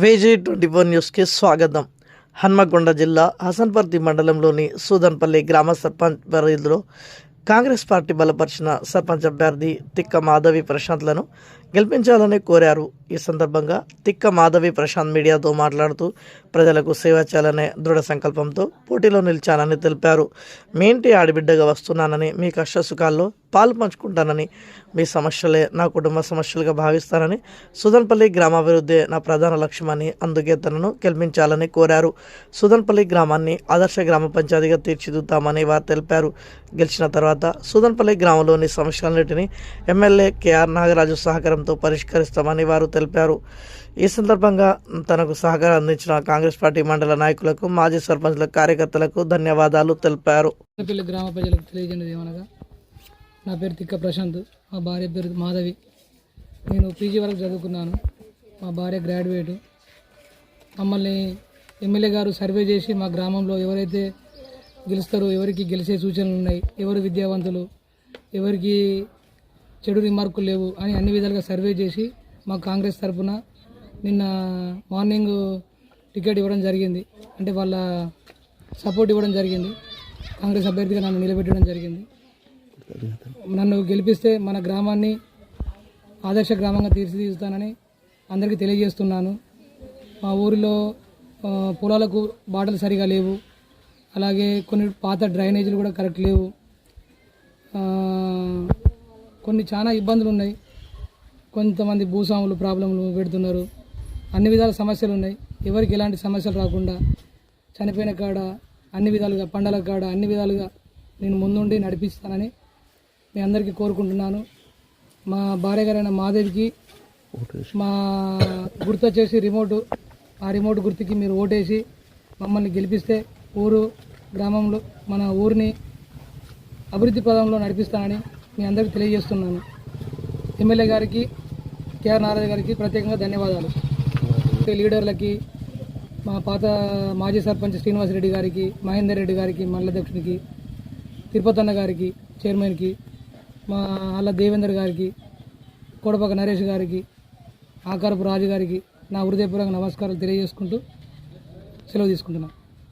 VG24 న్యూస్కి స్వాగతం. హన్మకొండ జిల్లా హసన్పర్తి మండలంలోని సూదన్పల్లి గ్రామ సర్పంచ్ పరిధిలో కాంగ్రెస్ పార్టీ బలపరిచిన సర్పంచ్ అభ్యర్థి తిక్క మాధవి ప్రశాంత్లను గెలిపించాలని కోరారు. ఈ సందర్భంగా తిక్క మాధవి ప్రశాంత్ మీడియాతో మాట్లాడుతూ ప్రజలకు సేవ చేయాలనే దృఢ సంకల్పంతో పోటీలో నిలిచానని తెలిపారు. మీ ఇంటి ఆడిబిడ్డగా వస్తున్నానని, మీ కష్ట సుఖాల్లో పాలు పంచుకుంటానని, మీ సమస్యలే నా కుటుంబ సమస్యలుగా భావిస్తానని, సుదన్పల్లి గ్రామాభివృద్ధి నా ప్రధాన లక్ష్యమని, అందుకే తనను గెలిపించాలని కోరారు. సుదన్పల్లి గ్రామాన్ని ఆదర్శ గ్రామ పంచాయతీగా తీర్చిదిద్దామని వారు తెలిపారు. గెలిచిన తర్వాత సుదన్పల్లి గ్రామంలోని సమస్యలన్నింటినీ ఎమ్మెల్యే కేఆర్ నాగరాజు సహకారంతో పరిష్కరిస్తామని వారు తెలిపారు. ఈ సందర్భంగా తనకు సహకారం అందించిన కాంగ్రెస్ పార్టీ మండల నాయకులకు, మాజీ సర్పంచ్ల కార్యకర్తలకు ధన్యవాదాలు తెలిపారు. గ్రామ ప్రజలకు తెలియజేయడం ఏమనగా, నా పేరు తిక్క ప్రశాంత్, మా భార్య పేరు మాధవి. నేను పీజీ వరకు చదువుకున్నాను. మా భార్య గ్రాడ్యుయేటు. మమ్మల్ని ఎమ్మెల్యే గారు సర్వే చేసి మా గ్రామంలో ఎవరైతే గెలుస్తారో, ఎవరికి గెలిచే సూచనలు ఉన్నాయి, ఎవరు విద్యావంతులు, ఎవరికి చెడు రిమార్కులు లేవు అని అన్ని విధాలుగా సర్వే చేసి మా కాంగ్రెస్ తరఫున నిన్న మార్నింగ్ టికెట్ ఇవ్వడం జరిగింది. అంటే వాళ్ళ సపోర్ట్ ఇవ్వడం జరిగింది. కాంగ్రెస్ అభ్యర్థిగా నన్ను నిలబెట్టడం జరిగింది. నన్ను గెలిపిస్తే మన గ్రామాన్ని ఆదర్శ గ్రామంగా తీర్చిదిద్దుతానని అందరికీ తెలియజేస్తున్నాను. మా ఊరిలో పొలాలకు బాటలు సరిగా లేవు. అలాగే కొన్ని పాత డ్రైనేజీలు కూడా కరెక్ట్ లేవు. కొన్ని చాలా ఇబ్బందులు ఉన్నాయి. కొంతమంది భూస్వాములు ప్రాబ్లంలు పెడుతున్నారు. అన్ని విధాల సమస్యలు ఉన్నాయి. ఎవరికి ఎలాంటి సమస్యలు రాకుండా చనిపోయిన కాడ అన్ని విధాలుగా, పండల కాడ అన్ని విధాలుగా నేను ముందుండి నడిపిస్తానని మీ అందరికీ కోరుకుంటున్నాను. మా భార్య గారైన మాధవికి మా గుర్తు వచ్చేసి రిమోటు, ఆ రిమోట్ గుర్తుకి మీరు ఓటేసి మమ్మల్ని గెలిపిస్తే ఊరు గ్రామంలో మన ఊరిని అభివృద్ధి పదంలో నడిపిస్తానని మీ అందరికీ తెలియజేస్తున్నాను. ఎమ్మెల్యే గారికి, కేఆర్ నారాయణ గారికి ప్రత్యేకంగా ధన్యవాదాలు. లీడర్లకి, మా పాత మాజీ సర్పంచ్ శ్రీనివాసరెడ్డి గారికి, మహేందర్ రెడ్డి గారికి, మండలాధ్యక్షునికి, తిరుపతన్న గారికి, చైర్మన్కి, మా అల్ల దేవేందర్ గారికి, కోడపక్క నరేష్ గారికి, ఆకారపు రాజు గారికి నా హృదయపూర్వక నమస్కారాలు తెలియజేసుకుంటూ సెలవు తీసుకుంటున్నాను.